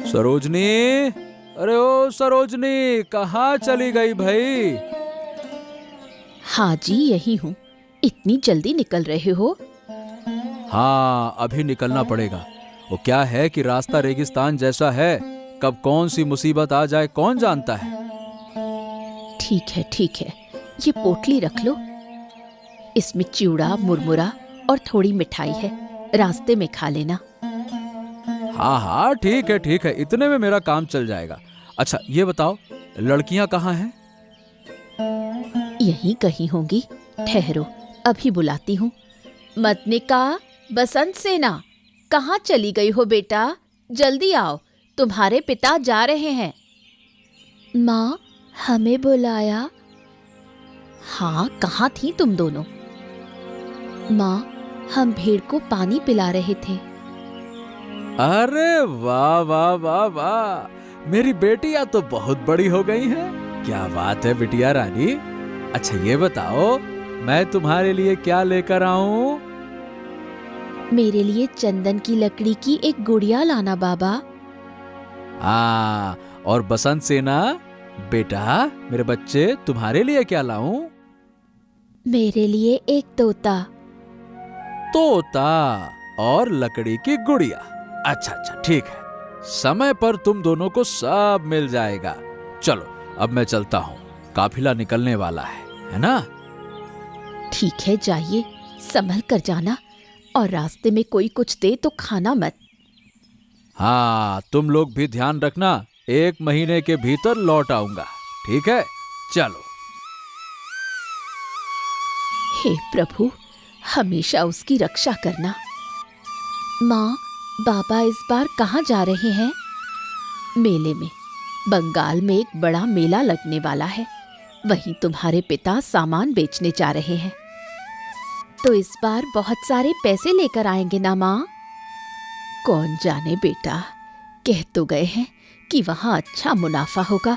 सरोजनी, अरे ओ सरोजनी, कहाँ चली गई भाई? हाँ जी, यही हूँ। इतनी जल्दी निकल रहे हो? हाँ, अभी निकलना पड़ेगा। वो क्या है कि रास्ता रेगिस्तान जैसा है, कब कौन सी मुसीबत आ जाए कौन जानता है। ठीक है ठीक है, ये पोटली रख लो। इसमें चिवड़ा, मुरमुरा और थोड़ी मिठाई है, रास्ते में खा लेना। हाँ हाँ, ठीक है, इतने में मेरा काम चल जाएगा। अच्छा ये बताओ, लड़कियां कहाँ हैं? यहीं कहीं होंगी, ठहरो अभी बुलाती हूँ। मदनिका, बसंत सेना, कहाँ चली गई हो बेटा? जल्दी आओ, तुम्हारे पिता जा रहे हैं। माँ, हमें बुलाया? हाँ, कहाँ थी तुम दोनों? माँ, हम भेड़ को पानी पिला रहे थे। अरे वाह वाह वाह वाह, मेरी बेटियां तो बहुत बड़ी हो गई हैं। क्या बात है बिटिया रानी। अच्छा ये बताओ, मैं तुम्हारे लिए क्या लेकर आऊं? मेरे लिए चंदन की लकड़ी की एक गुड़िया लाना बाबा। हाँ, और बसंत सेना, बेटा मेरे बच्चे, तुम्हारे लिए क्या लाऊं? मेरे लिए एक तोता। तोता और लकड़ी की गुड़िया। अच्छा ठीक है, समय पर तुम दोनों को सब मिल जाएगा। चलो अब मैं चलता हूँ, काफिला निकलने वाला है ना? ठीक है, जाइए, संभल कर जाना, और रास्ते में कोई कुछ दे तो खाना मत। हाँ, तुम लोग भी ध्यान रखना, 1 महीने के भीतर लौट आऊंगा, ठीक है? चलो। हे प्रभु, हमेशा उसकी रक्षा करना। माँ, बाबा इस बार कहाँ जा रहे हैं? मेले में। बंगाल में एक बड़ा मेला लगने वाला है, वहीं तुम्हारे पिता सामान बेचने जा रहे हैं। तो इस बार बहुत सारे पैसे लेकर आएंगे ना माँ? कौन जाने बेटा, कह तो गए हैं कि वहाँ अच्छा मुनाफा होगा,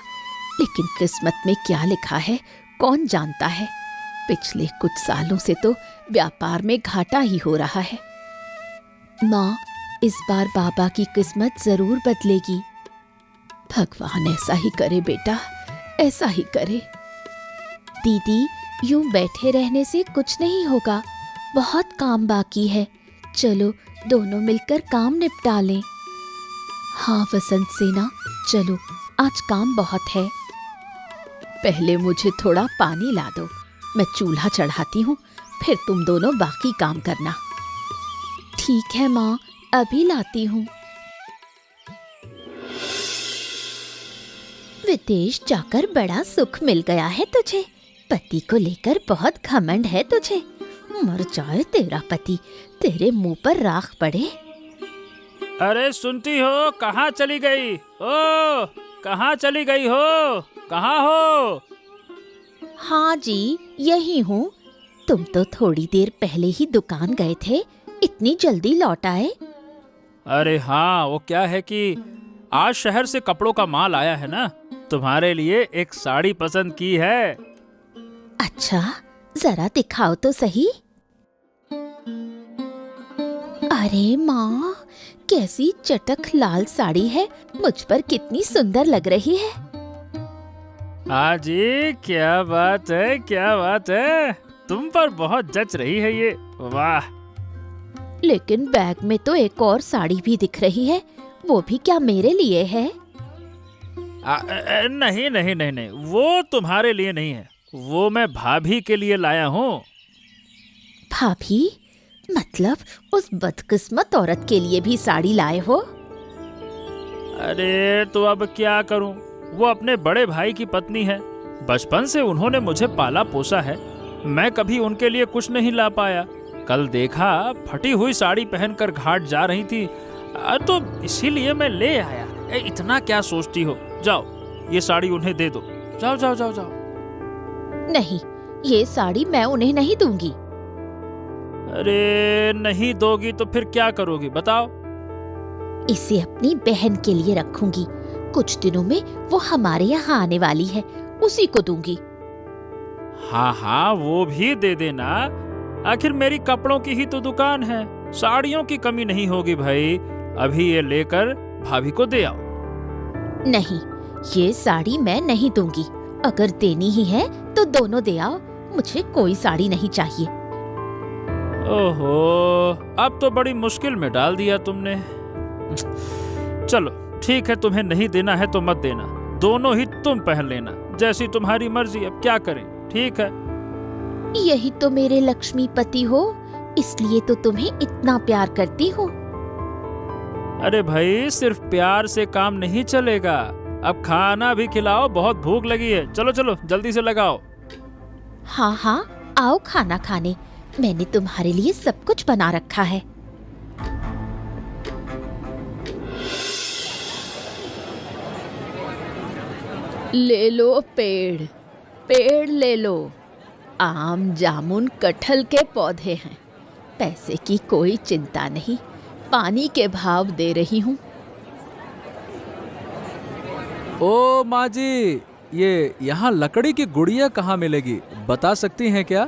लेकिन किस्मत में क्या लिखा है कौन जानता है। पिछले कुछ सालों से तो व्यापार में घाटा ही हो रहा है। माँ, इस बार बाबा की किस्मत जरूर बदलेगी। भगवान ऐसा ही करे बेटा, ऐसा ही करे। दीदी, यूं बैठे रहने से कुछ नहीं होगा, बहुत काम बाकी है। चलो दोनों मिलकर काम निपटा लें। हाँ वसंत सेना, चलो, आज काम बहुत है। पहले मुझे थोड़ा पानी ला दो, मैं चूल्हा चढ़ाती हूँ, फिर तुम दोनों बाकी काम करना। ठीक है माँ, अभी लाती हूँ। विदेश जाकर बड़ा सुख मिल गया है तुझे, पति को लेकर बहुत घमंड है तुझे। मर जाए तेरा पति, तेरे मुंह पर राख पड़े। अरे सुनती हो, कहाँ चली गई? ओ, कहाँ चली गई हो? कहाँ हो? हाँ जी, यही हूँ। तुम तो थोड़ी देर पहले ही दुकान गए थे, इतनी जल्दी लौट आए? अरे हाँ, वो क्या है कि आज शहर से कपड़ों का माल आया है ना, तुम्हारे लिए एक साड़ी पसंद की है। अच्छा, जरा दिखाओ तो सही। अरे माँ, कैसी चटक लाल साड़ी है, मुझ पर कितनी सुंदर लग रही है। हाँ जी, क्या बात है, क्या बात है, तुम पर बहुत जच रही है ये, वाह। लेकिन बैग में तो एक और साड़ी भी दिख रही है, वो भी क्या मेरे लिए है? नहीं नहीं नहीं नहीं, वो तुम्हारे लिए नहीं है, वो मैं भाभी के लिए लाया हूँ। भाभी? मतलब उस बदकिस्मत औरत के लिए भी साड़ी लाए हो? अरे तो अब क्या करूँ, वो अपने बड़े भाई की पत्नी है, बचपन से उन्होंने मुझे पाला पोसा है, मैं कभी उनके लिए कुछ नहीं ला पाया। कल देखा फटी हुई साड़ी पहनकर घाट जा रही थी, तो इसीलिए मैं ले आया। इतना क्या सोचती हो, जाओ ये साड़ी उन्हें दे दो, जाओ जाओ जाओ जाओ। नहीं, ये साड़ी मैं उन्हें नहीं दूंगी। अरे नहीं दोगी तो फिर क्या करोगी बताओ? इसे अपनी बहन के लिए रखूंगी, कुछ दिनों में वो हमारे यहाँ आने वाली है, उसी को दूंगी। हाँ हाँ, वो भी दे देना, आखिर मेरी कपड़ों की ही तो दुकान है, साड़ियों की कमी नहीं होगी भाई। अभी ये लेकर भाभी को दे आओ। नहीं, ये साड़ी मैं नहीं दूंगी। अगर देनी ही है तो दोनों दे आओ, मुझे कोई साड़ी नहीं चाहिए। ओहो, अब तो बड़ी मुश्किल में डाल दिया तुमने। चलो ठीक है, तुम्हें नहीं देना है तो मत देना, दोनों ही तुम पहन लेना, जैसी तुम्हारी मर्जी। अब क्या करें, ठीक है। यही तो मेरे लक्ष्मीपति हो, इसलिए तो तुम्हें इतना प्यार करती हूँ। अरे भाई, सिर्फ प्यार से काम नहीं चलेगा, अब खाना भी खिलाओ, बहुत भूख लगी है। चलो चलो जल्दी से लगाओ। हाँ हाँ, आओ खाना खाने, मैंने तुम्हारे लिए सब कुछ बना रखा है। ले लो पेड़, पेड़ ले लो। आम, जामुन, कटहल के पौधे हैं। पैसे की कोई चिंता नहीं, पानी के भाव दे रही हूँ। ओ माँ जी, ये यहाँ लकड़ी की गुड़िया कहाँ मिलेगी, बता सकती हैं क्या?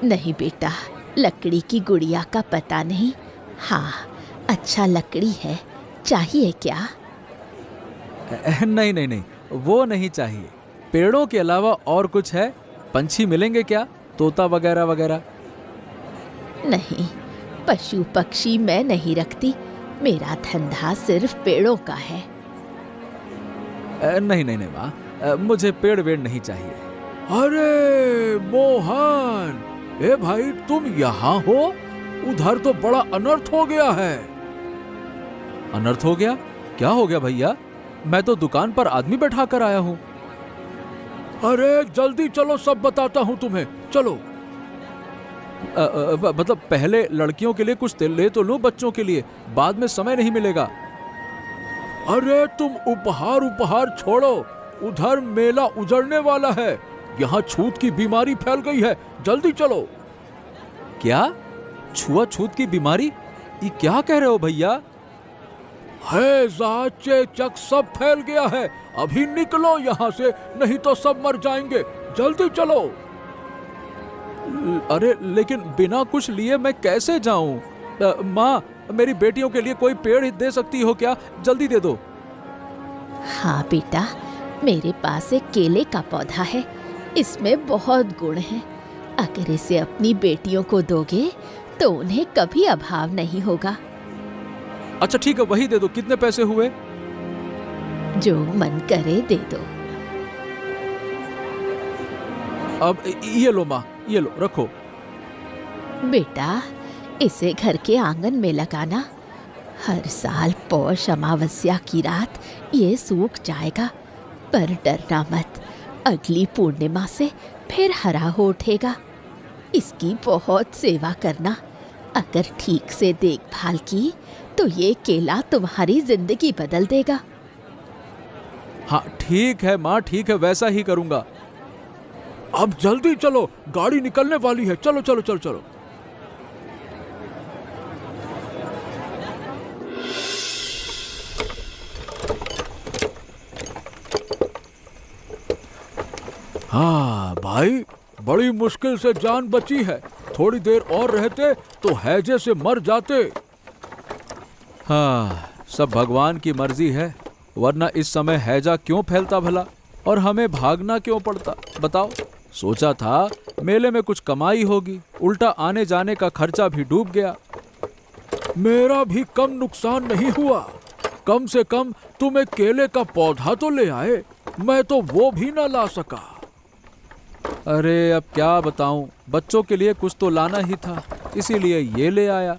नहीं बेटा, लकड़ी की गुड़िया का पता नहीं। हाँ, अच्छा लकड़ी है, चाहिए क्या? नहीं नहीं नहीं, वो नहीं चाहिए। पेड़ों के अलावा और कुछ है? पंछी मिलेंगे क्या, तोता वगैरह वगैरह? नहीं, पशु पक्षी मैं नहीं रखती, मेरा धंधा सिर्फ पेड़ों का है। नहीं नहीं नहीं माँ, मुझे पेड़ वेड़ नहीं चाहिए। अरे मोहन, ए भाई तुम यहाँ हो? उधर तो बड़ा अनर्थ हो गया है। अनर्थ हो गया? क्या हो गया भैया? मैं तो दुकान पर आदमी बैठा कर आया हूँ। अरे जल्दी चलो, सब बताता हूँ तुम्हें, चलो। मतलब पहले लड़कियों के लिए कुछ ले तो लो, बच्चों के लिए, बाद में समय नहीं मिलेगा। अरे तुम उपहार छोड़ो, उधर मेला उजड़ने वाला है, यहाँ छूत की बीमारी फैल गई है, जल्दी चलो। क्या? छुआछूत की बीमारी? ये क्या कह रहे हो भैया? है चेचक सब फैल गया है, अभी निकलो यहाँ से, नहीं तो सब मर जाएंगे, जल्दी चलो। अरे लेकिन बिना कुछ लिए मैं कैसे जाऊं? माँ, मेरी बेटियों के लिए कोई पेड़ दे सकती हो क्या? जल्दी दे दो। हाँ बेटा, मेरे पास एक केले का पौधा है, इसमें बहुत गुण हैं। अगर इसे अपनी बेटियों को दोगे तो उन्हें कभी अभाव नहीं होगा। अच्छा ठीक है, वही दे दो। कितने पैसे हुए? जो मन करे दे दो। अब ये लो माँ, ये लो, रखो। बेटा, इसे घर के आंगन में लगाना, हर साल पौष अमावस्या की रात ये सूख जाएगा, पर डरना मत, अगली पूर्णिमा से फिर हरा हो उठेगा। इसकी बहुत सेवा करना, अगर ठीक से देखभाल की तो ये केला तुम्हारी जिंदगी बदल देगा। हाँ ठीक है माँ, ठीक है, वैसा ही करूंगा। अब जल्दी चलो, गाड़ी निकलने वाली है, चलो चलो चलो चलो। हाँ भाई, बड़ी मुश्किल से जान बची है, थोड़ी देर और रहते तो हैजे से मर जाते। हाँ, सब भगवान की मर्जी है, वरना इस समय हैजा क्यों फैलता भला, और हमें भागना क्यों पड़ता, बताओ। सोचा था मेले में कुछ कमाई होगी, उल्टा आने जाने का खर्चा भी डूब गया। मेरा भी कम नुकसान नहीं हुआ, कम से कम तुम एक केले का पौधा तो ले आए, मैं तो वो भी ना ला सका। अरे अब क्या बताऊं, बच्चों के लिए कुछ तो लाना ही था, इसीलिए ये ले आया।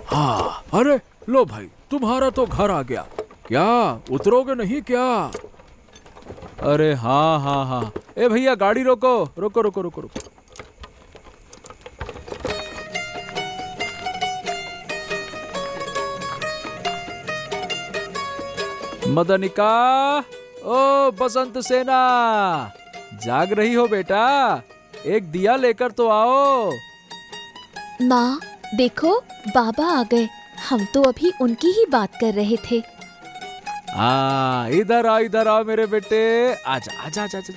हाँ, अरे लो भाई, तुम्हारा तो घर आ गया, क्या उतरोगे नहीं क्या? अरे हाँ हाँ हाँ, ए भैया गाड़ी रोको रोको रोको रोको रोको। मदनिका, ओ बसंत सेना, जाग रही हो बेटा? एक दिया लेकर तो आओ। माँ देखो, बाबा आ गए, हम तो अभी उनकी ही बात कर रहे थे। इधर आओ मेरे बेटे, आजा आजा आजा आजा,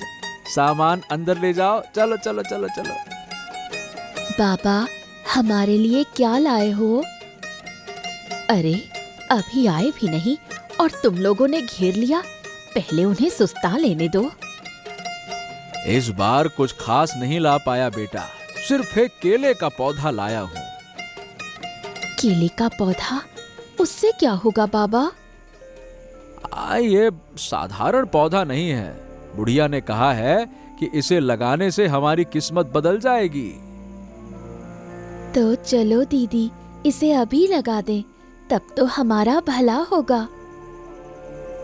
सामान अंदर ले जाओ, चलो चलो चलो चलो। बाबा, हमारे लिए क्या लाए हो? अरे अभी आए भी नहीं और तुम लोगों ने घेर लिया। पहले उन्हें सुस्ता लेने दो। इस बार कुछ खास नहीं ला पाया बेटा, सिर्फ एक केले का पौधा लाया हूँ। केले का पौधा? उससे क्या होगा बाबा? ये साधारण पौधा नहीं है। बुढ़िया ने कहा है कि इसे लगाने से हमारी किस्मत बदल जाएगी। तो चलो दीदी, इसे अभी लगा दें, तब तो हमारा भला होगा।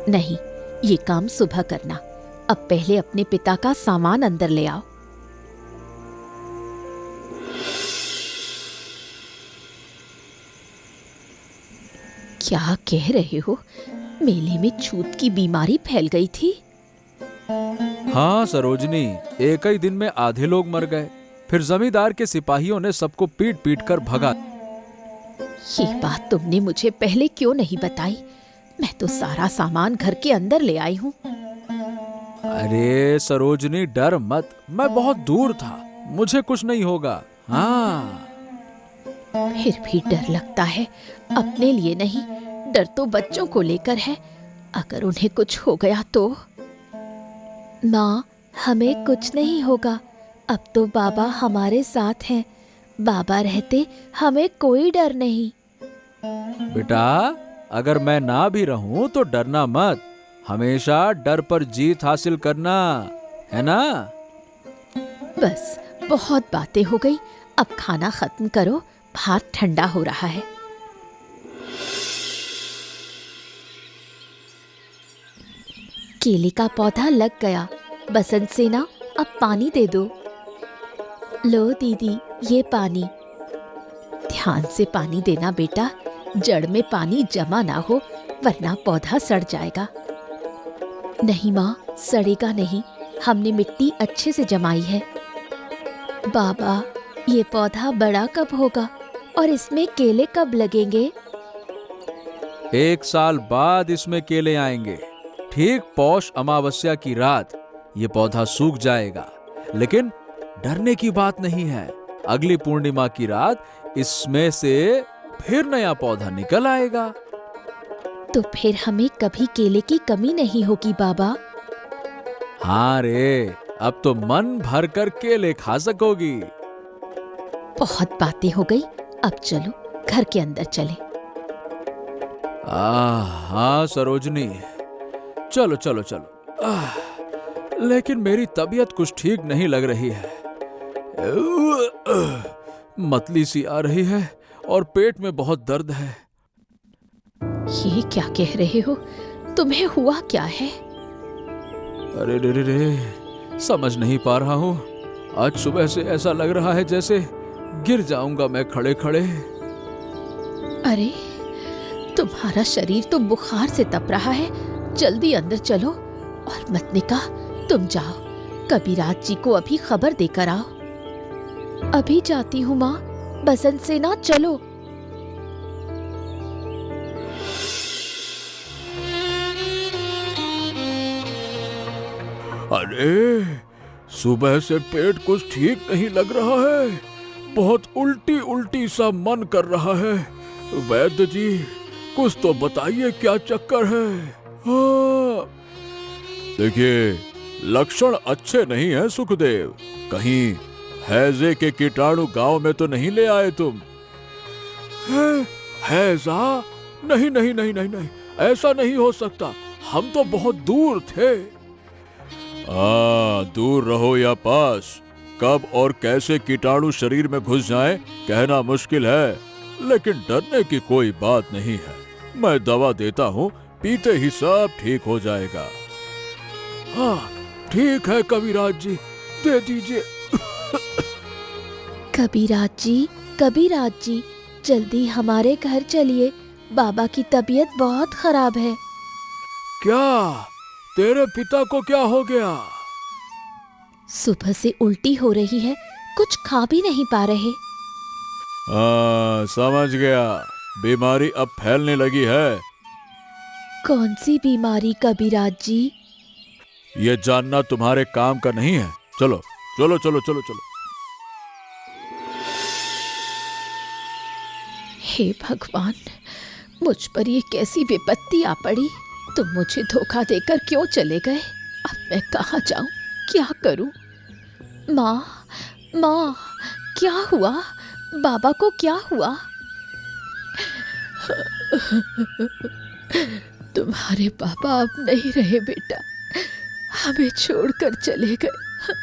नहीं, ये काम सुबह करना। अब पहले अपने पिता का सामान अंदर ले आओ। क्या कह रहे हो? मेले में छूत की बीमारी फैल गई थी? हाँ सरोजनी, एक ही दिन में आधे लोग मर गए। फिर जमींदार के सिपाहियों ने सबको पीट पीट कर भगा। ये बात तुमने मुझे पहले क्यों नहीं बताई? मैं तो सारा सामान घर के अंदर ले आई हूँ। अरे सरोजनी, डर मत, मैं बहुत दूर था, मुझे कुछ नहीं होगा। हाँ, फिर भी डर लगता है। अपने लिए नहीं, डर तो बच्चों को लेकर है। अगर उन्हें कुछ हो गया तो? माँ, हमें कुछ नहीं होगा। अब तो बाबा हमारे साथ हैं। बाबा रहते हमें कोई डर नहीं। बेटा, अगर मैं ना भी रहूं तो डरना मत। हमेशा डर पर जीत हासिल करना, है ना? बस, बहुत बातें हो गई। अब खाना खत्म करो, भात ठंडा हो रहा है। केले का पौधा लग गया। बसंत सेना, अब पानी दे दो। लो दीदी, ये पानी। ध्यान से पानी देना बेटा, जड़ में पानी जमा ना हो, वरना पौधा सड़ जाएगा। नहीं माँ, सड़ेगा नहीं। हमने मिट्टी अच्छे से जमाई है। बाबा, ये पौधा बड़ा कब होगा और इसमें केले कब लगेंगे? 1 साल बाद इसमें केले आएंगे। ठीक पौष अमावस्या की रात ये पौधा सूख जाएगा। लेकिन डरने की बात नहीं है। अगली पूर्णिमा की रात इसमें से फिर नया पौधा निकल आएगा। तो फिर हमें कभी केले की कमी नहीं होगी बाबा। हाँ रे, अब तो मन भर कर केले खा सकोगी। बहुत बातें हो गई, अब चलो घर के अंदर चले। हाँ सरोजनी, चलो चलो चलो। लेकिन मेरी तबीयत कुछ ठीक नहीं लग रही है। मतली सी आ रही है और पेट में बहुत दर्द है। ये क्या कह रहे हो? तुम्हें हुआ क्या है? अरे रे रे रे, समझ नहीं पा रहा हूँ। आज सुबह से ऐसा लग रहा है जैसे गिर जाऊंगा मैं खड़े खड़े। अरे, तुम्हारा शरीर तो बुखार से तप रहा है। जल्दी अंदर चलो। और मतनिका, तुम जाओ, कबीराज जी को अभी खबर देकर आओ। अभी जाती हूँ माँ। बसंत सेना, चलो। अरे, सुबह से पेट कुछ ठीक नहीं लग रहा है। बहुत उल्टी उल्टी सा मन कर रहा है। वैद्य जी, कुछ तो बताइए, क्या चक्कर है? हाँ, देखिए, लक्षण अच्छे नहीं हैं सुखदेव। कहीं हैजे के कीटाणु गांव में तो नहीं ले आए तुम? हैजा? नहीं नहीं नहीं नहीं नहीं, ऐसा नहीं हो सकता। हम तो बहुत दूर थे। दूर रहो या पास, कब और कैसे कीटाणु शरीर में घुस जाएं कहना मुश्किल है। लेकिन डरने की कोई बात नहीं है। मैं दवा देता हूँ, पीते ही सब ठीक हो जाएगा। हाँ ठीक है कबीराज जी, दे दीजिए। कबीराज जी, कबीराज जी, जल्दी हमारे घर चलिए। बाबा की तबीयत बहुत खराब है। क्या? तेरे पिता को क्या हो गया? सुबह से उल्टी हो रही है, कुछ खा भी नहीं पा रहे। समझ गया, बीमारी अब फैलने लगी है। कौन सी बीमारी कबीराज जी? ये जानना तुम्हारे काम का नहीं है। चलो चलो चलो चलो चलो। हे भगवान, मुझ पर ये कैसी विपत्ति आ पड़ी। तुम मुझे धोखा देकर क्यों चले गए? अब मैं कहाँ जाऊं, क्या करूं? माँ, माँ, क्या हुआ? बाबा को क्या हुआ? तुम्हारे पापा अब नहीं रहे बेटा, हमें छोड़कर चले गए।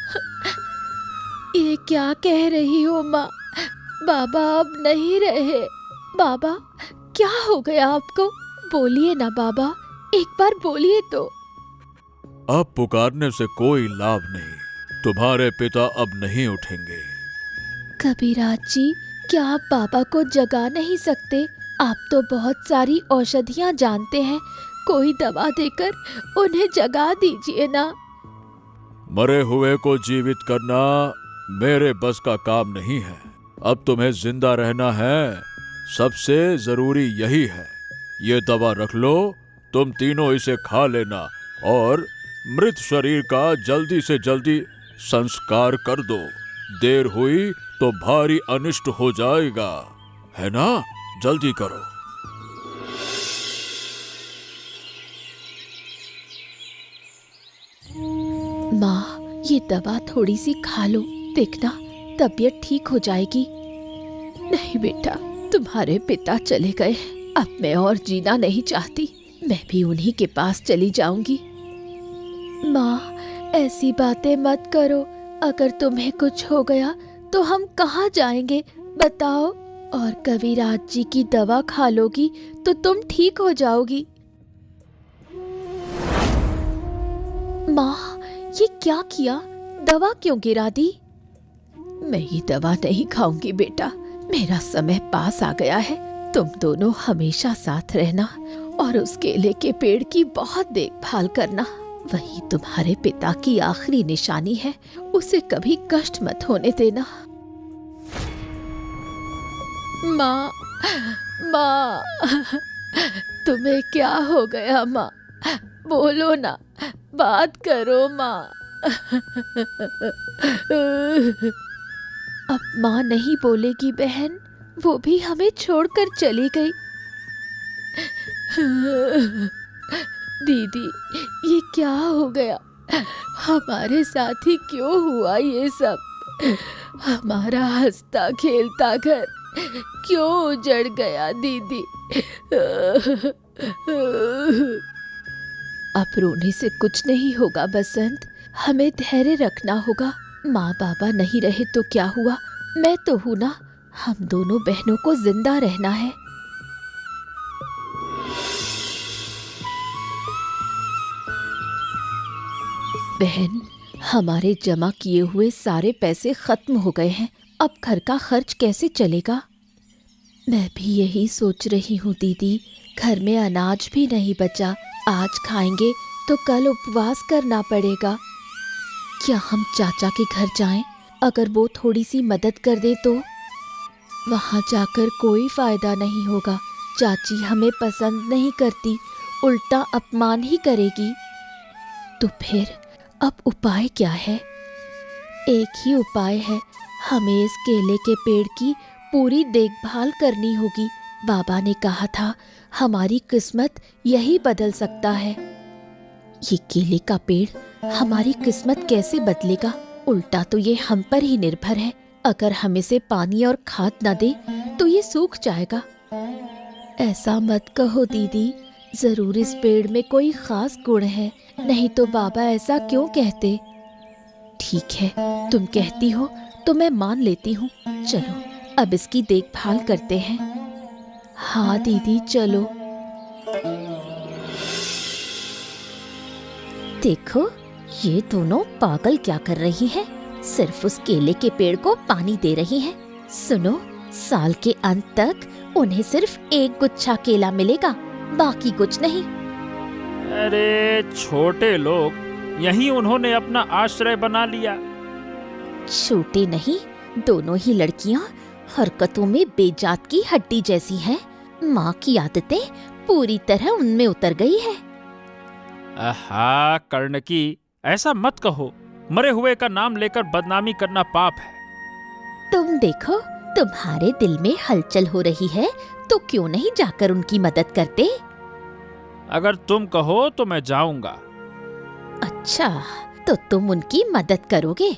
ये क्या कह रही हो माँ? बाबा अब नहीं रहे। बाबा, क्या हो गया आपको? बोलिए ना बाबा, एक बार बोलिए तो। अब पुकारने से कोई लाभ नहीं, तुम्हारे पिता अब नहीं उठेंगे। कबीराज जी, क्या आप बाबा को जगा नहीं सकते? आप तो बहुत सारी औषधियाँ जानते हैं, कोई दवा देकर उन्हें जगा दीजिए ना। मरे हुए को जीवित करना मेरे बस का काम नहीं है। अब तुम्हें जिंदा रहना है, सबसे जरूरी यही है। ये दवा रख लो, तुम तीनों इसे खा लेना और मृत शरीर का जल्दी से जल्दी संस्कार कर दो। देर हुई तो भारी अनिष्ट हो जाएगा, है ना? जल्दी करो। माँ, ये दवा थोड़ी सी खा लो, देखना तबीयत ठीक हो जाएगी। नहीं बेटा, तुम्हारे पिता चले गए, अब मैं और जीना नहीं चाहती, मैं भी उन्हीं के पास चली जाऊंगी। माँ, ऐसी बातें मत करो, अगर तुम्हें कुछ हो गया तो हम कहाँ जाएंगे बताओ? और कविराज जी की दवा खा लोगी तो तुम ठीक हो जाओगी। माँ, ये क्या किया? दवा क्यों गिरा दी? मैं ये दवा नहीं खाऊंगी बेटा, मेरा समय पास आ गया है। तुम दोनों हमेशा साथ रहना और उस केले के पेड़ की बहुत देखभाल करना, वही तुम्हारे पिता की आखिरी निशानी है, उसे कभी कष्ट मत होने देना। माँ, माँ, तुम्हें क्या हो गया माँ? बोलो ना, बात करो माँ। अब माँ नहीं बोलेगी बहन, वो भी हमें छोड़कर चली गई। दीदी, ये क्या हो गया? हमारे साथ ही क्यों हुआ ये सब? हमारा हंसता खेलता घर क्यों उजड़ गया दीदी? अब रोने से कुछ नहीं होगा बसंत, हमें धैर्य रखना होगा। माँ बाबा नहीं रहे तो क्या हुआ, मैं तो हूँ ना। हम दोनों बहनों को जिंदा रहना है। बहन, हमारे जमा किए हुए सारे पैसे खत्म हो गए हैं, अब घर का खर्च कैसे चलेगा? मैं भी यही सोच रही हूँ दीदी, घर में अनाज भी नहीं बचा, आज खाएंगे तो कल उपवास करना पड़ेगा। क्या हम चाचा के घर जाएं? अगर वो थोड़ी सी मदद कर दे तो? वहाँ जाकर कोई फायदा नहीं होगा, चाची हमें पसंद नहीं करती, उल्टा अपमान ही करेगी। तो फिर अब उपाय क्या है? एक ही उपाय है, हमें इस केले के पेड़ की पूरी देखभाल करनी होगी। बाबा ने कहा था हमारी किस्मत यही बदल सकता है। ये केले का पेड़ हमारी किस्मत कैसे बदलेगा? उल्टा तो ये हम पर ही निर्भर है। अगर हम इसे पानी और खाद न दे तो ये सूख जाएगा। ऐसा मत कहो दीदी, जरूर इस पेड़ में कोई खास गुण है, नहीं तो बाबा ऐसा क्यों कहते? ठीक है, तुम कहती हो तो मैं मान लेती हूँ। चलो अब इसकी देखभाल करते हैं। हाँ दीदी चलो। देखो ये दोनों पागल क्या कर रही हैं? सिर्फ उस केले के पेड़ को पानी दे रही हैं। सुनो, साल के अंत तक उन्हें सिर्फ एक गुच्छा केला मिलेगा, बाकी कुछ नहीं। अरे छोटे लोग, यहीं उन्होंने अपना आश्रय बना लिया। छोटे नहीं, दोनों ही लड़कियां हरकतों में बेजात की हड्डी जैसी हैं। माँ की आदतें पूरी तरह उनमें उतर गई है। आहा कर्णकी, ऐसा मत कहो, मरे हुए का नाम लेकर बदनामी करना पाप है। तुम देखो, तुम्हारे दिल में हलचल हो रही है तो क्यों नहीं जाकर उनकी मदद करते? अगर तुम कहो तो मैं जाऊंगा। अच्छा, तो तुम उनकी मदद करोगे,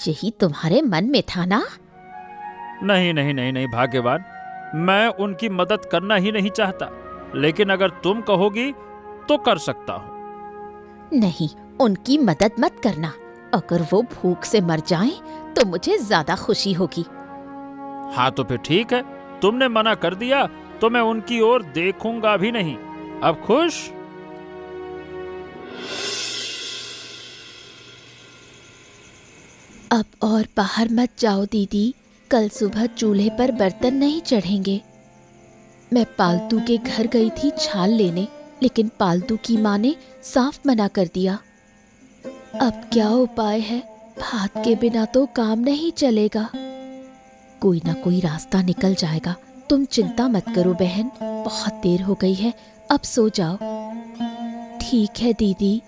यही तुम्हारे मन में था ना? नहीं नहीं नहीं नहीं भाग्यवान, मैं उनकी मदद करना ही नहीं चाहता, लेकिन अगर तुम कहोगी तो कर सकता हूँ। नहीं, उनकी मदद मत करना। अगर वो भूख से मर जाएं तो मुझे ज्यादा खुशी होगी। हाँ तो फिर ठीक है, तुमने मना कर दिया तो मैं उनकी ओर देखूंगा भी नहीं। अब खुश? अब और बाहर मत जाओ दीदी, कल सुबह चूल्हे पर बर्तन नहीं चढ़ेंगे। मैं पालतू के घर गई थी छाल लेने, लेकिन पालतू की माँ ने साफ मना कर दिया। अब क्या उपाय है, भात के बिना तो काम नहीं चलेगा। कोई ना कोई रास्ता निकल जाएगा, तुम चिंता मत करो बहन, बहुत देर हो गई है, अब सो जाओ। ठीक है दीदी।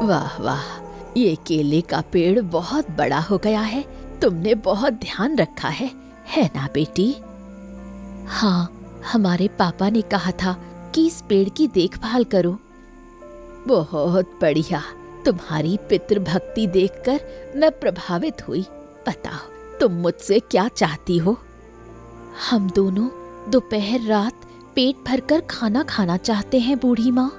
वाह वाह, ये केले का पेड़ बहुत बड़ा हो गया है। तुमने बहुत ध्यान रखा है ना बेटी? हाँ, हमारे पापा ने कहा था कि इस पेड़ की देखभाल करो। बहुत बढ़िया, तुम्हारी पितृभक्ति देखकर मैं प्रभावित हुई। बताओ तुम मुझसे क्या चाहती हो? हम दोनों दोपहर रात पेट भरकर खाना खाना चाहते हैं बूढ़ी माँ।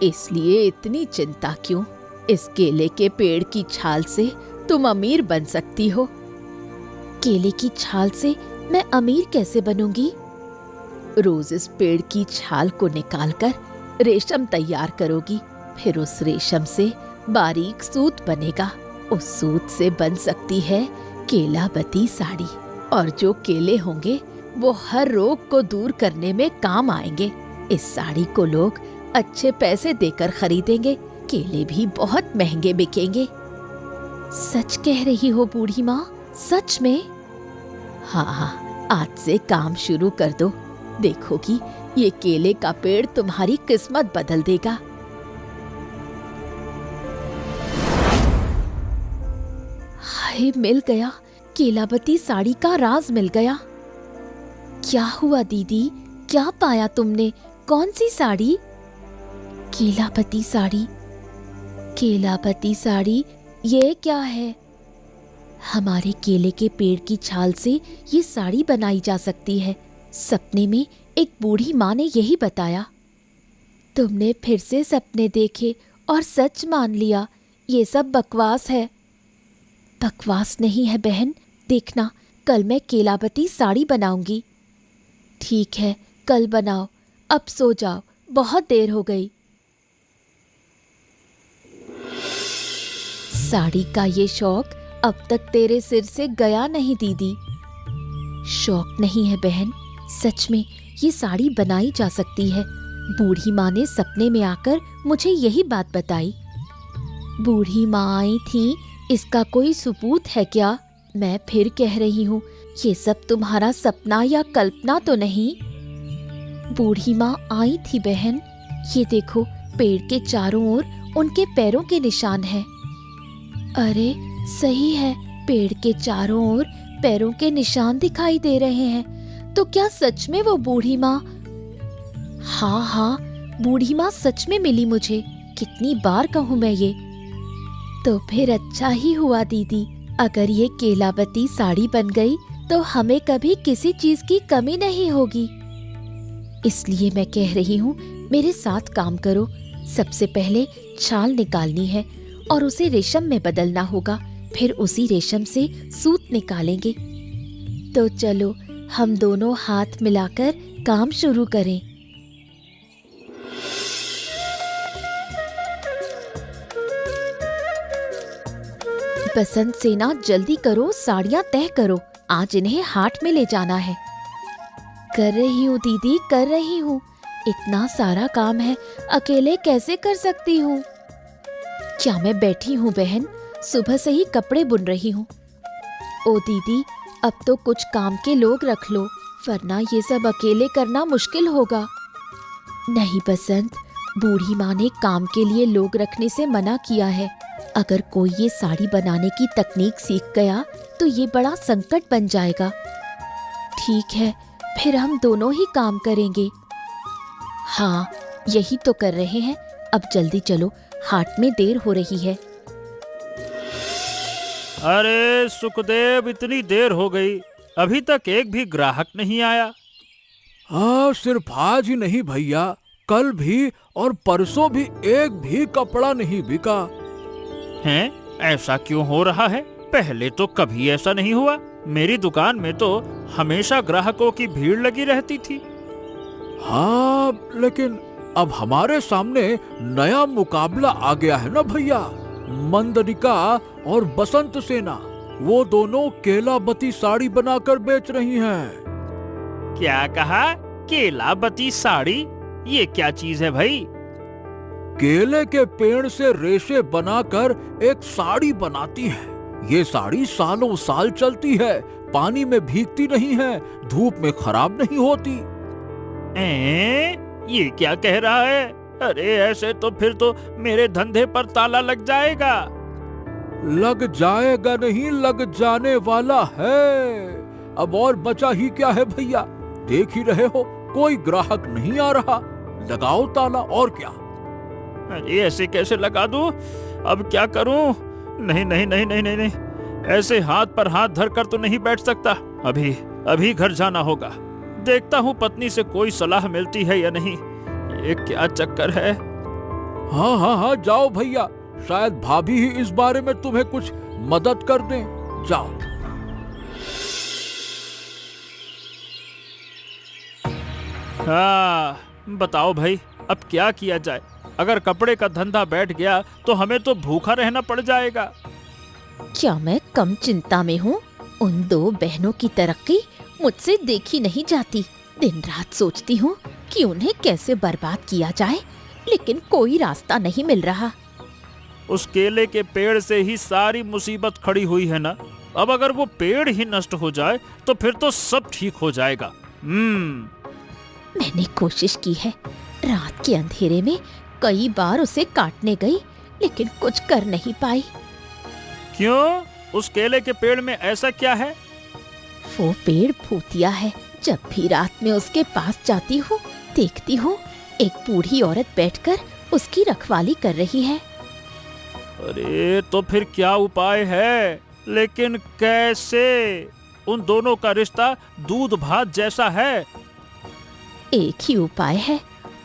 इसलिए इतनी चिंता क्यों? इस केले के पेड़ की छाल से तुम अमीर बन सकती हो। केले की छाल से मैं अमीर कैसे बनूंगी? रोज इस पेड़ की छाल को निकालकर रेशम तैयार करोगी, फिर उस रेशम से बारीक सूत बनेगा। उस सूत से बन सकती है केलावती साड़ी, और जो केले होंगे वो हर रोग को दूर करने में काम आएंगे। इस साड़ी को लोग अच्छे पैसे देकर खरीदेंगे, केले भी बहुत महंगे बिकेंगे। सच कह रही हो बूढ़ी माँ? सच में? हाँ, आज से काम शुरू कर दो, देखोगी ये केले का पेड़ तुम्हारी किस्मत बदल देगा। हाय, मिल गया, केलावती साड़ी का राज मिल गया। क्या हुआ दीदी, क्या पाया तुमने? कौन सी साड़ी? केलावती साड़ी। केलावती साड़ी, ये क्या है? हमारे केले के पेड़ की छाल से ये साड़ी बनाई जा सकती है। सपने में एक बूढ़ी माँ ने यही बताया। तुमने फिर से सपने देखे और सच मान लिया। ये सब बकवास है। बकवास नहीं है बहन, देखना कल मैं केलावती साड़ी बनाऊंगी। ठीक है, कल बनाओ, अब सो जाओ, बहुत देर हो गई। साड़ी का ये शौक अब तक तेरे सिर से गया नहीं दीदी। शौक नहीं है बहन, सच में ये साड़ी बनाई जा सकती है। बूढ़ी माँ ने सपने में आकर मुझे यही बात बताई। बूढ़ी माँ आई थी, इसका कोई सबूत है क्या? मैं फिर कह रही हूँ, ये सब तुम्हारा सपना या कल्पना तो नहीं? बूढ़ी माँ आई थी बहन, ये देखो पेड़ के चारों ओर उनके पैरों के निशान हैं। अरे सही है, पेड़ के चारों ओर पैरों के निशान दिखाई दे रहे हैं। तो क्या सच में वो बूढ़ी माँ? हाँ हाँ, बूढ़ी माँ सच में मिली मुझे। कितनी बार कहूँ मैं ये? तो फिर अच्छा ही हुआ दीदी, अगर ये केलावती साड़ी बन गई तो हमें कभी किसी चीज की कमी नहीं होगी। इसलिए मैं कह रही हूँ, मेरे साथ काम करो। सबसे पहले छाल निकालनी है और उसे रेशम में बदलना होगा, फिर उसी रेशम से सूत निकालेंगे। तो चलो हम दोनों हाथ मिलाकर काम शुरू करें। बसंत सेना, जल्दी करो, साड़ियाँ तय करो, आज इन्हें हाट में ले जाना है। कर रही हूँ दीदी, कर रही हूँ। इतना सारा काम है, अकेले कैसे कर सकती हूँ? क्या मैं बैठी हूँ बहन, सुबह से ही कपड़े बुन रही हूँ। ओ दीदी, अब तो कुछ काम के लोग रख लो, वरना ये सब अकेले करना मुश्किल होगा। नहीं बसंत, बूढ़ी माँ ने काम के लिए लोग रखने से मना किया है। अगर कोई ये साड़ी बनाने की तकनीक सीख गया तो ये बड़ा संकट बन जाएगा। ठीक है, फिर हम दोनों ही काम करेंगे। हाँ, यही तो कर रहे हैं। अब जल्दी चलो, हाट में देर हो रही है। अरे सुखदेव, इतनी देर हो गई, अभी तक एक भी ग्राहक नहीं आया। हाँ, सिर्फ आज ही नहीं भैया, कल भी और परसों भी एक भी कपड़ा नहीं बिका। हैं? ऐसा क्यों हो रहा है? पहले तो कभी ऐसा नहीं हुआ। मेरी दुकान में तो हमेशा ग्राहकों की भीड़ लगी रहती थी। हाँ, लेकिन अब हमारे सामने नया मुकाबला आ गया है ना भैया। मंदनिका और बसंत सेना, वो दोनों केलाबती साड़ी बनाकर बेच रही हैं। क्या कहा? केलाबती साड़ी? ये क्या चीज है भाई? केले के पेड़ से रेशे बनाकर एक साड़ी बनाती है। ये साड़ी सालों साल चलती है, पानी में भीगती नहीं है, धूप में खराब नहीं होती। ये क्या कह रहा है? अरे ऐसे तो फिर तो मेरे धंधे पर ताला लग जाएगा। लग जाएगा नहीं, लग जाने वाला है। अब और बचा ही क्या है भैया, देख ही रहे हो, कोई ग्राहक नहीं आ रहा। लगाओ ताला, और क्या। अरे ऐसे कैसे लगा दूं? अब क्या करूं? नहीं नहीं नहीं नहीं नहीं नहीं, ऐसे हाथ पर हाथ धरकर तो नहीं बैठ सकता। अभी घर जाना होगा। देखता हूँ पत्नी से कोई सलाह मिलती है या नहीं। ये क्या चक्कर है? हाँ हाँ हाँ, जाओ भैया, शायद भाभी ही इस बारे में तुम्हें कुछ मदद कर दें। जाओ। हाँ, बताओ भाई, अब क्या किया जाए? अगर कपड़े का धंधा बैठ गया तो हमें तो भूखा रहना पड़ जाएगा। क्या मैं कम चिंता में हूँ? उन दो बहनों की तरक्की मुझसे देखी नहीं जाती। दिन रात सोचती हूँ कि उन्हें कैसे बर्बाद किया जाए, लेकिन कोई रास्ता नहीं मिल रहा। उस केले के पेड़ से ही सारी मुसीबत खड़ी हुई है ना। अब अगर वो पेड़ ही नष्ट हो जाए तो फिर तो सब ठीक हो जाएगा। मैंने कोशिश की है, रात के अंधेरे में कई बार उसे काटने गई, लेकिन कुछ कर नहीं पाई। क्यों? उस केले के पेड़ में ऐसा क्या है? वो पेड़ भूतिया है। जब भी रात में उसके पास जाती हूँ, देखती हूँ एक बूढ़ी औरत बैठकर उसकी रखवाली कर रही है। अरे तो फिर क्या उपाय है? लेकिन कैसे? उन दोनों का रिश्ता दूध भात जैसा है। एक ही उपाय है,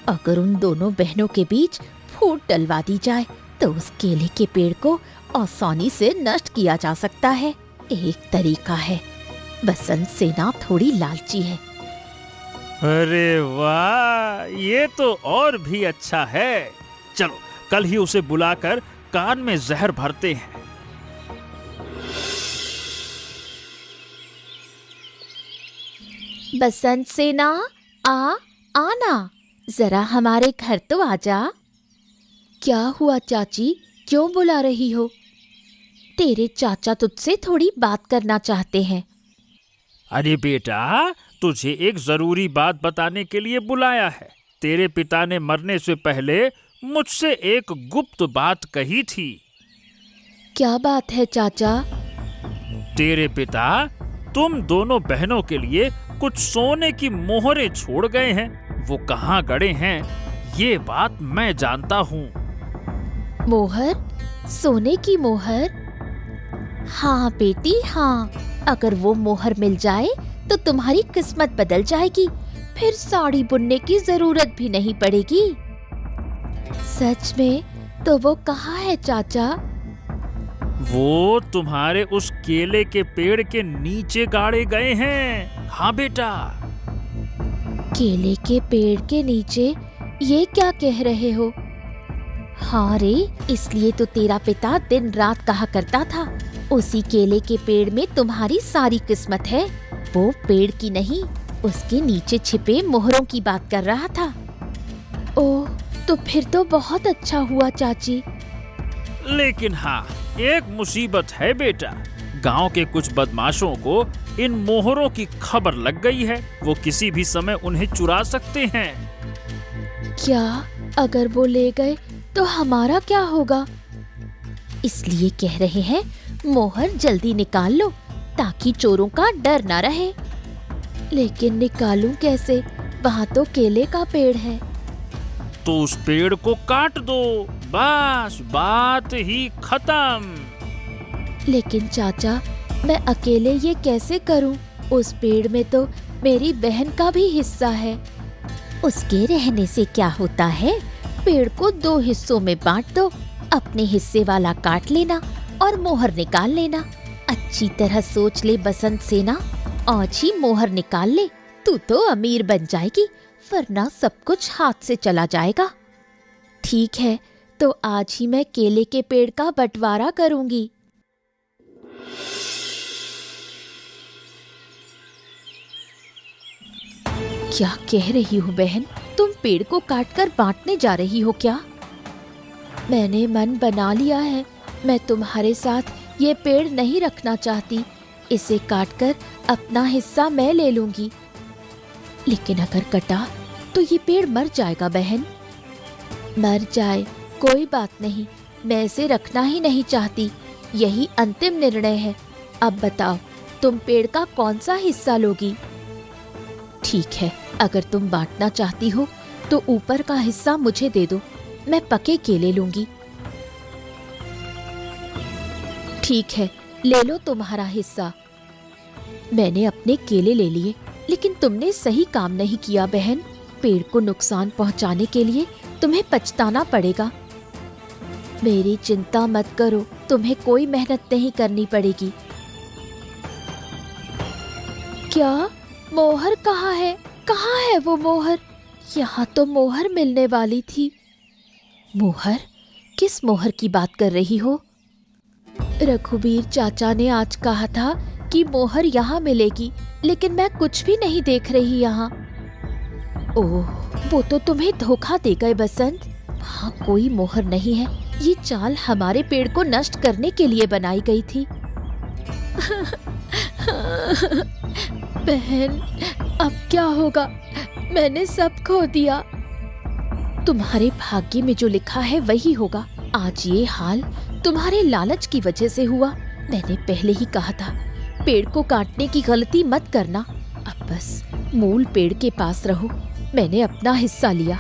अगर उन दोनों बहनों के बीच फूट डलवा दी जाए तो उस केले के पेड़ को आसानी से नष्ट किया जा सकता है। एक तरीका है, बसंत सेना थोड़ी लालची है। अरे वाह, ये तो और भी अच्छा है। चलो कल ही उसे बुलाकर कान में जहर भरते हैं। बसंत सेना, आना, जरा हमारे घर तो आजा। क्या हुआ चाची, क्यों बुला रही हो? तेरे चाचा तुझसे थोड़ी बात करना चाहते हैं। अरे बेटा, तुझे एक जरूरी बात बताने के लिए बुलाया है। तेरे पिता ने मरने से पहले मुझसे एक गुप्त बात कही थी। क्या बात है चाचा? तेरे पिता तुम दोनों बहनों के लिए कुछ सोने की मोहरें छोड़ गए हैं। वो कहाँ गड़े हैं, ये बात मैं जानता हूँ। मोहर? सोने की मोहर? हाँ बेटी हाँ, अगर वो मोहर मिल जाए तो तुम्हारी किस्मत बदल जाएगी, फिर साड़ी बुनने की जरूरत भी नहीं पड़ेगी। सच में? तो वो कहाँ है चाचा? वो तुम्हारे उस केले के पेड़ के नीचे गाड़े गए हैं। हाँ बेटा। केले के पेड़ के नीचे? ये क्या कह रहे हो? हाँ रे, इसलिए तो तेरा पिता दिन रात कहा करता था, उसी केले के पेड़ में तुम्हारी सारी किस्मत है। वो पेड़ की नहीं, उसके नीचे छिपे मोहरों की बात कर रहा था। ओह, तो फिर तो बहुत अच्छा हुआ चाची। लेकिन हाँ, एक मुसीबत है बेटा। गांव के कुछ बदमाशों को इन मोहरों की खबर लग गई है। वो किसी भी समय उन्हें चुरा सकते हैं। क्या? अगर वो ले गए तो हमारा क्या होगा? इसलिए कह रहे हैं मोहर जल्दी निकाल लो ताकि चोरों का डर ना रहे। लेकिन निकालूं कैसे? वहाँ तो केले का पेड़ है। तो उस पेड़ को काट दो, बस बात ही खत्म। लेकिन चाचा, मैं अकेले ये कैसे करूं? उस पेड़ में तो मेरी बहन का भी हिस्सा है। उसके रहने से क्या होता है? पेड़ को 2 हिस्सों में बांट दो, अपने हिस्से वाला काट लेना और मोहर निकाल लेना। अच्छी तरह सोच ले बसंत सेना, आज ही मोहर निकाल ले, तू तो अमीर बन जाएगी, वरना सब कुछ हाथ से चला जाएगा। ठीक है, तो आज ही मैं केले के पेड़ का बंटवारा करूंगी। क्या कह रही हो बहन? तुम पेड़ को काटकर बांटने जा रही हो क्या? मैंने मन बना लिया है, मैं तुम्हारे साथ ये पेड़ नहीं रखना चाहती। इसे काटकर अपना हिस्सा मैं ले लूंगी। लेकिन अगर कटा तो ये पेड़ मर जाएगा बहन। मर जाए कोई बात नहीं, मैं इसे रखना ही नहीं चाहती, यही अंतिम निर्णय है। अब बताओ, तुम पेड़ का कौन सा हिस्सा लोगी? ठीक है, अगर तुम बांटना चाहती हो तो ऊपर का हिस्सा मुझे दे दो, मैं पके केले लूंगी। ठीक है, ले लो तुम्हारा हिस्सा। मैंने अपने केले ले लिए, लेकिन तुमने सही काम नहीं किया बहन। पेड़ को नुकसान पहुंचाने के लिए तुम्हें पछताना पड़ेगा। मेरी चिंता मत करो, तुम्हें कोई मेहनत नहीं करनी पड़ेगी। क्या? मोहर कहाँ है? कहाँ है वो मोहर? यहाँ तो मोहर मिलने वाली थी। मोहर? किस मोहर की बात कर रही हो? रघुबीर चाचा ने आज कहा था कि मोहर यहाँ मिलेगी, लेकिन मैं कुछ भी नहीं देख रही यहाँ। ओह, वो तो तुम्हें धोखा दे गए बसंत। वहाँ कोई मोहर नहीं है। ये चाल हमारे पेड़ को नष्ट करने के लिए बनाई गई थी। बहन, अब क्या होगा? मैंने सब खो दिया। तुम्हारे भाग्य में जो लिखा है वही होगा। आज ये हाल तुम्हारे लालच की वजह से हुआ। मैंने पहले ही कहा था, पेड़ को काटने की गलती मत करना। अब बस मूल पेड़ के पास रहो। मैंने अपना हिस्सा लिया।